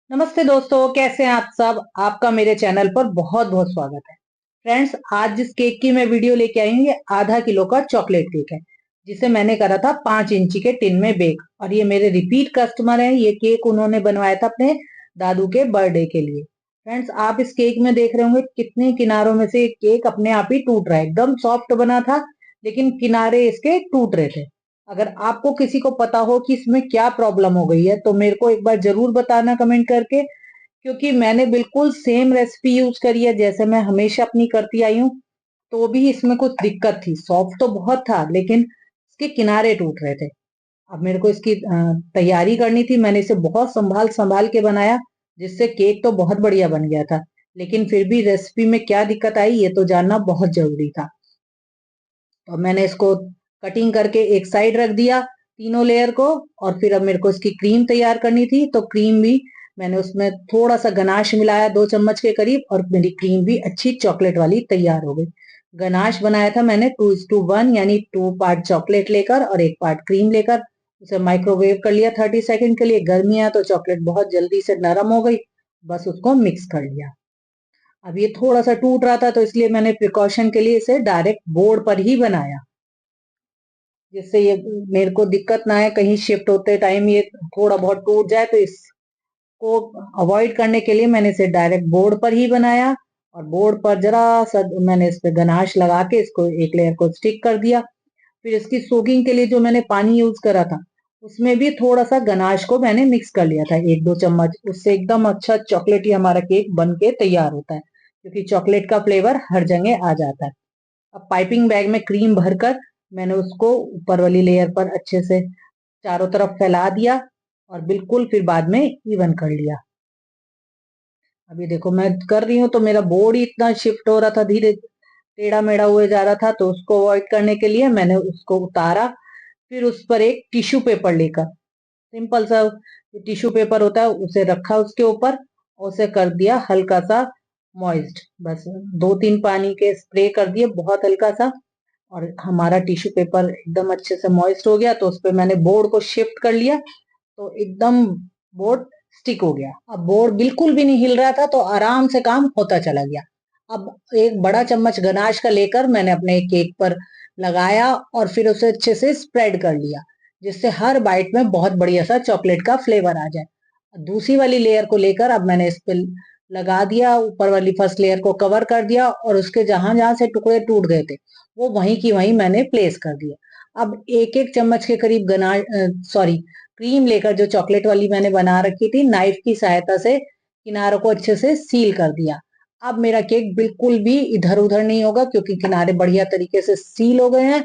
नमस्ते दोस्तों, कैसे हैं आप सब। आपका मेरे चैनल पर बहुत बहुत स्वागत है। फ्रेंड्स, आज जिस केक की मैं वीडियो लेके आई हूँ ये आधा किलो का चॉकलेट केक है, जिसे मैंने करा था 5 इंची के टिन में बेक। और ये मेरे रिपीट कस्टमर हैं। ये केक उन्होंने बनवाया था अपने दादू के बर्थडे के लिए। फ्रेंड्स, आप इस केक में देख रहे होंगे कितने किनारों में से केक अपने आप ही टूट रहा है। एकदम सॉफ्ट बना था लेकिन किनारे इसके टूट रहे थे। अगर आपको किसी को पता हो कि इसमें क्या प्रॉब्लम हो गई है तो मेरे को एक बार जरूर बताना कमेंट करके, क्योंकि मैंने बिल्कुल सेम रेसिपी यूज करी है जैसे मैं हमेशा अपनी करती आई हूँ। तो भी इसमें कुछ दिक्कत थी। सॉफ्ट तो बहुत था लेकिन इसके किनारे टूट रहे थे। अब मेरे को इसकी तैयारी करनी थी। मैंने इसे बहुत संभाल संभाल के बनाया, जिससे केक तो बहुत बढ़िया बन गया था। लेकिन फिर भी रेसिपी में क्या दिक्कत आई ये तो जानना बहुत जरूरी था। तो मैंने इसको कटिंग करके एक साइड रख दिया, तीनों लेयर को। और फिर अब मेरे को इसकी क्रीम तैयार करनी थी, तो क्रीम भी मैंने उसमें थोड़ा सा गनाश मिलाया 2 चम्मच के करीब, और मेरी क्रीम भी अच्छी चॉकलेट वाली तैयार हो गई। गनाश बनाया था मैंने 2:1, यानी 2 पार्ट चॉकलेट लेकर और 1 पार्ट क्रीम लेकर। उसे माइक्रोवेव कर लिया 30 सेकंड के लिए। गर्मी है तो चॉकलेट बहुत जल्दी से नरम हो गई। बस उसको मिक्स कर लिया। अब ये थोड़ा सा टूट रहा था तो इसलिए मैंने प्रिकॉशन के लिए इसे डायरेक्ट बोर्ड पर ही बनाया, जिससे ये मेरे को दिक्कत ना है कहीं शिफ्ट होते टाइम ये थोड़ा बहुत टूट जाए। तो इसको अवॉइड करने के लिए मैंने इसे डायरेक्ट बोर्ड पर ही बनाया। और बोर्ड पर जरा सा मैंने इस पे गनाश लगा के इसको एक लेयर को स्टिक कर दिया। फिर इसकी सोकिंग के लिए जो मैंने पानी यूज करा था उसमें भी थोड़ा सा गनाश को मैंने मिक्स कर लिया था 1-2 चम्मच। उससे एकदम अच्छा चॉकलेटी हमारा केक बन के तैयार होता है, क्योंकि चॉकलेट का फ्लेवर हर जगह आ जाता है। अब पाइपिंग बैग में क्रीम भरकर मैंने उसको ऊपर वाली लेयर पर अच्छे से चारों तरफ फैला दिया और बिल्कुल फिर बाद में इवन कर लिया। अभी देखो मैं कर रही हूँ तो मेरा बोर्ड ही इतना शिफ्ट हो रहा था, धीरे टेढ़ा मेढ़ा हुए जा रहा था। तो उसको अवॉइड करने के लिए मैंने उसको उतारा। फिर उस पर एक टिश्यू पेपर लेकर, सिंपल सा टिश्यू पेपर होता है, उसे रखा उसके ऊपर और उसे कर दिया हल्का सा मॉइस्ट। बस 2-3 पानी के स्प्रे कर दिए, बहुत हल्का सा। और हमारा टिश्यू पेपर एकदम अच्छे से मॉइस्ट हो गया। तो उस पर मैंने बोर्ड को शिफ्ट कर लिया, तो एकदम बोर्ड स्टिक हो गया। अब बोर्ड बिल्कुल भी नहीं हिल रहा था, तो आराम से काम होता चला गया। अब एक बड़ा चम्मच गनाश का लेकर मैंने अपने केक पर लगाया और फिर उसे अच्छे से स्प्रेड कर लिया, जिससे हर बाइट में बहुत बढ़िया सा चॉकलेट का फ्लेवर आ जाए। दूसरी वाली लेयर को लेकर अब मैंने इस पे लगा दिया, ऊपर वाली फर्स्ट लेयर को कवर कर दिया और उसके जहां जहां से टुकड़े टूट गए थे वो वहीं की वहीं मैंने प्लेस कर दिया। अब एक एक चम्मच के करीब क्रीम लेकर, जो चॉकलेट वाली मैंने बना रखी थी, नाइफ की सहायता से किनारों को अच्छे से सील कर दिया। अब मेरा केक बिल्कुल भी इधर उधर नहीं होगा, क्योंकि किनारे बढ़िया तरीके से सील हो गए हैं।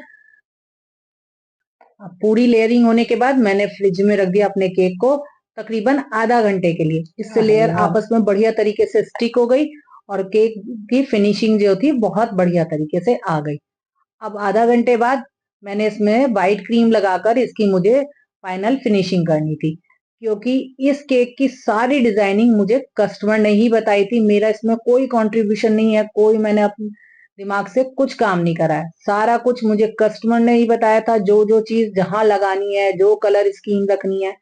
अब पूरी लेयरिंग होने के बाद मैंने फ्रिज में रख दिया अपने केक को तकरीबन आधा घंटे के लिए। इससे लेयर आपस में बढ़िया तरीके से स्टिक हो गई और केक की फिनिशिंग जो थी बहुत बढ़िया तरीके से आ गई। अब आधा घंटे बाद मैंने इसमें व्हाइट क्रीम लगाकर इसकी मुझे फाइनल फिनिशिंग करनी थी, क्योंकि इस केक की सारी डिजाइनिंग मुझे कस्टमर ने ही बताई थी। मेरा इसमें कोई कंट्रीब्यूशन नहीं है, कोई मैंने अपने दिमाग से कुछ काम नहीं करा है। सारा कुछ मुझे कस्टमर ने ही बताया था। जो जो चीज जहां लगानी है, जो कलर स्कीम रखनी है,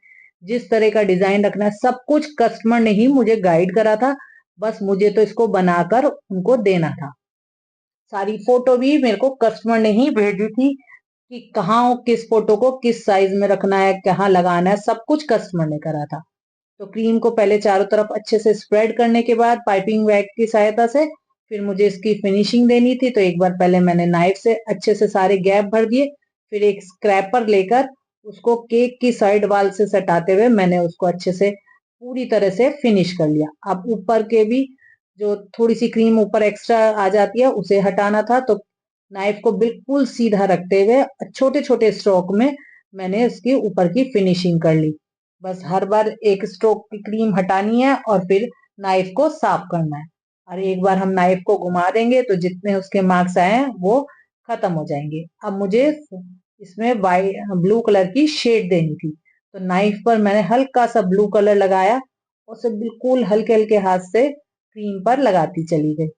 जिस तरह का डिजाइन रखना है, सब कुछ कस्टमर ने ही मुझे गाइड करा था। बस मुझे तो इसको बनाकर उनको देना था। सारी फोटो भी मेरे को कस्टमर ने ही भेजी थी कि कहाँ किस फोटो को किस साइज में रखना है, कहाँ लगाना है, सब कुछ कस्टमर ने करा था। तो क्रीम को पहले चारों तरफ अच्छे से स्प्रेड करने के बाद पाइपिंग बैग की सहायता से फिर मुझे इसकी फिनिशिंग देनी थी। तो एक बार पहले मैंने नाइफ से अच्छे से सारे गैप भर दिए। फिर एक स्क्रैपर लेकर उसको केक की साइड वाल से सटाते हुए मैंने उसको अच्छे से पूरी तरह से फिनिश कर लिया। अब ऊपर के भी जो थोड़ी सी क्रीम ऊपर एक्स्ट्रा आ जाती है उसे हटाना था। तो नाइफ को बिल्कुल सीधा रखते हुए छोटे छोटे स्ट्रोक में मैंने इसके ऊपर की फिनिशिंग कर ली। बस हर बार एक स्ट्रोक की क्रीम हटानी है और फिर नाइफ को साफ करना है। और एक बार हम नाइफ को घुमा देंगे तो जितने उसके मार्क्स आए हैं वो खत्म हो जाएंगे। अब मुझे इसमें वाइट ब्लू कलर की शेड देनी थी, तो नाइफ पर मैंने हल्का सा ब्लू कलर लगाया और उसे बिल्कुल हल्के हल्के हाथ से क्रीम पर लगाती चली गई।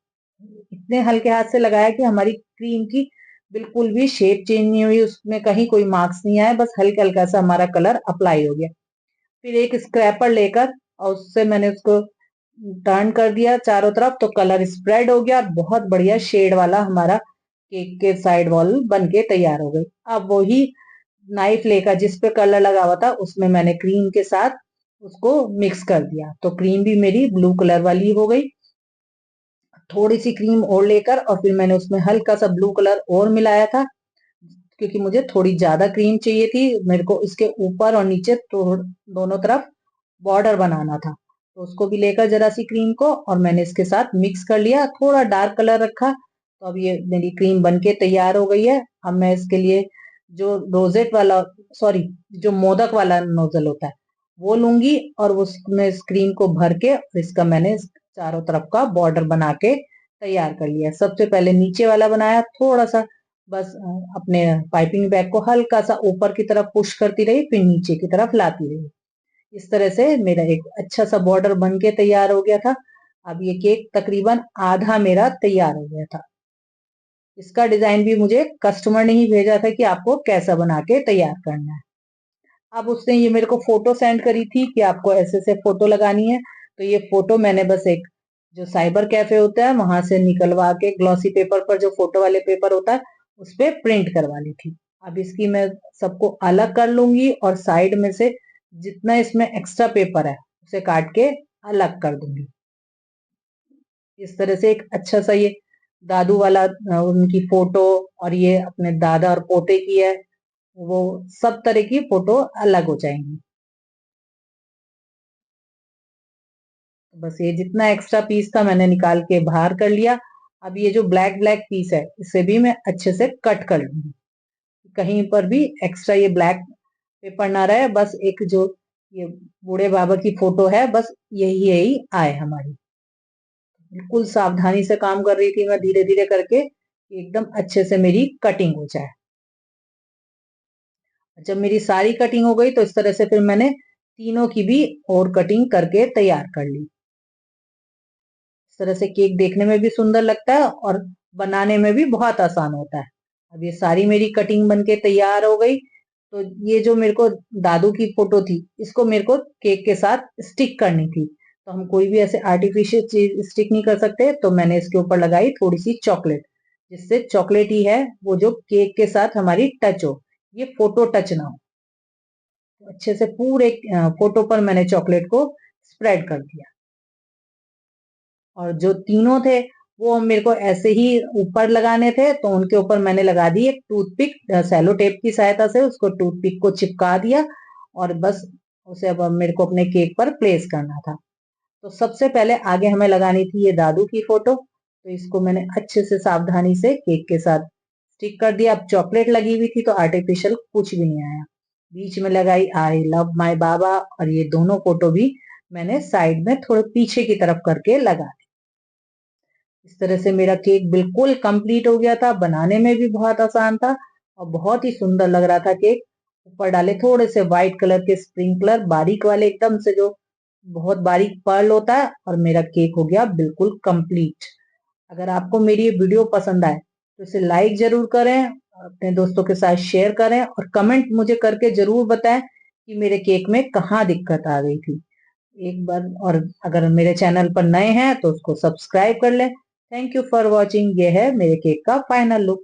इतने हल्के हाथ से लगाया कि हमारी क्रीम की बिल्कुल भी शेप चेंज नहीं हुई, उसमें कहीं कोई मार्क्स नहीं आया, बस हल्का हल्का सा हमारा कलर अप्लाई हो गया। फिर एक स्क्रैपर लेकर और उससे मैंने उसको टर्न कर दिया चारों तरफ, तो कलर स्प्रेड हो गया और बहुत बढ़िया शेड वाला हमारा केक के साइड वॉल बन के तैयार हो गई। अब वही नाइफ लेकर जिस पे कलर लगा हुआ था उसमें मैंने क्रीम के साथ उसको मिक्स कर दिया, तो क्रीम भी मेरी ब्लू कलर वाली हो गई। थोड़ी सी क्रीम और लेकर और फिर मैंने उसमें हल्का सा ब्लू कलर और मिलाया था, क्योंकि मुझे थोड़ी ज्यादा क्रीम चाहिए थी। मेरे को इसके ऊपर और नीचे तो दोनों तरफ बॉर्डर बनाना था, तो उसको भी लेकर जरा सी क्रीम को और मैंने इसके साथ मिक्स कर लिया, थोड़ा डार्क कलर रखा। तो अब ये मेरी क्रीम बनके तैयार हो गई है। अब मैं इसके लिए जो रोजेट वाला, सॉरी, जो मोदक वाला नोजल होता है वो लूंगी और उसमें इस क्रीम को भर के और इसका मैंने चारों तरफ का बॉर्डर बना के तैयार कर लिया। सबसे पहले नीचे वाला बनाया, थोड़ा सा बस अपने पाइपिंग बैग को हल्का सा ऊपर की तरफ पुश करती रही, फिर नीचे की तरफ लाती रही। इस तरह से मेरा एक अच्छा सा बॉर्डर बन के तैयार हो गया था। अब ये केक तकरीबन आधा मेरा तैयार हो गया था। इसका डिजाइन भी मुझे कस्टमर ने ही भेजा था कि आपको कैसा बना के तैयार करना है। अब उसने ये मेरे को फोटो सेंड करी थी कि आपको ऐसे से फोटो लगानी है, तो ये फोटो मैंने बस एक जो साइबर कैफे होता है वहां से निकलवा के ग्लॉसी पेपर पर, जो फोटो वाले पेपर होता है, उस पे प्रिंट करवा ली थी। अब इसकी मैं सबको अलग कर लूंगी और साइड में से जितना इसमें एक्स्ट्रा पेपर है उसे काट के अलग कर दूंगी। इस तरह से एक अच्छा सा ये दादू वाला उनकी फोटो और ये अपने दादा और पोते की है, वो सब तरह की फोटो अलग हो जाएंगी। बस ये जितना एक्स्ट्रा पीस था मैंने निकाल के बाहर कर लिया। अब ये जो ब्लैक ब्लैक पीस है इसे भी मैं अच्छे से कट कर लूंगी, कहीं पर भी एक्स्ट्रा ये ब्लैक पेपर ना रहे, बस एक जो ये बूढ़े बाबा की फोटो है बस यही यही आए हमारी। बिल्कुल सावधानी से काम कर रही थी मैं, धीरे धीरे करके एकदम अच्छे से मेरी कटिंग हो जाए। जब मेरी सारी कटिंग हो गई तो इस तरह से फिर मैंने तीनों की भी और कटिंग करके तैयार कर ली। इस तरह से केक देखने में भी सुंदर लगता है और बनाने में भी बहुत आसान होता है। अब ये सारी मेरी कटिंग बनके तैयार हो गई। तो ये जो मेरे को दादू की फोटो थी इसको मेरे को केक के साथ स्टिक करनी थी, तो हम कोई भी ऐसे आर्टिफिशियल चीज स्टिक नहीं कर सकते, तो मैंने इसके ऊपर लगाई थोड़ी सी चॉकलेट, जिससे चॉकलेट ही है वो जो केक के साथ हमारी टच हो, ये फोटो टच ना हो। तो अच्छे से पूरे फोटो पर मैंने चॉकलेट को स्प्रेड कर दिया। और जो तीनों थे वो मेरे को ऐसे ही ऊपर लगाने थे, तो उनके ऊपर मैंने लगा दी एक टूथपिक, सेलो टेप की सहायता से उसको टूथपिक को चिपका दिया और बस उसे अब मेरे को अपने केक पर प्लेस करना था। तो सबसे पहले आगे हमें लगानी थी ये दादू की फोटो, तो इसको मैंने अच्छे से सावधानी से केक के साथ स्टिक कर दिया। अब चॉकलेट लगी हुई थी तो आर्टिफिशियल कुछ भी नहीं आया। बीच में लगाई आई लव माई बाबा और ये दोनों फोटो भी मैंने साइड में थोड़े पीछे की तरफ करके लगा दी। इस तरह से मेरा केक बिल्कुल कंप्लीट हो गया था, बनाने में भी बहुत आसान था और बहुत ही सुंदर लग रहा था केक। ऊपर डाले थोड़े से व्हाइट कलर के स्प्रिंकलर, बारीक वाले एकदम से, जो बहुत बारीक पर्ल होता है, और मेरा केक हो गया बिल्कुल कंप्लीट। अगर आपको मेरी ये वीडियो पसंद आए तो इसे लाइक जरूर करें, अपने दोस्तों के साथ शेयर करें और कमेंट मुझे करके जरूर बताएं कि मेरे केक में कहाँ दिक्कत आ गई थी एक बार। और अगर मेरे चैनल पर नए हैं तो उसको सब्सक्राइब कर लें। Thank you for watching. ये है मेरे केक का फाइनल लुक।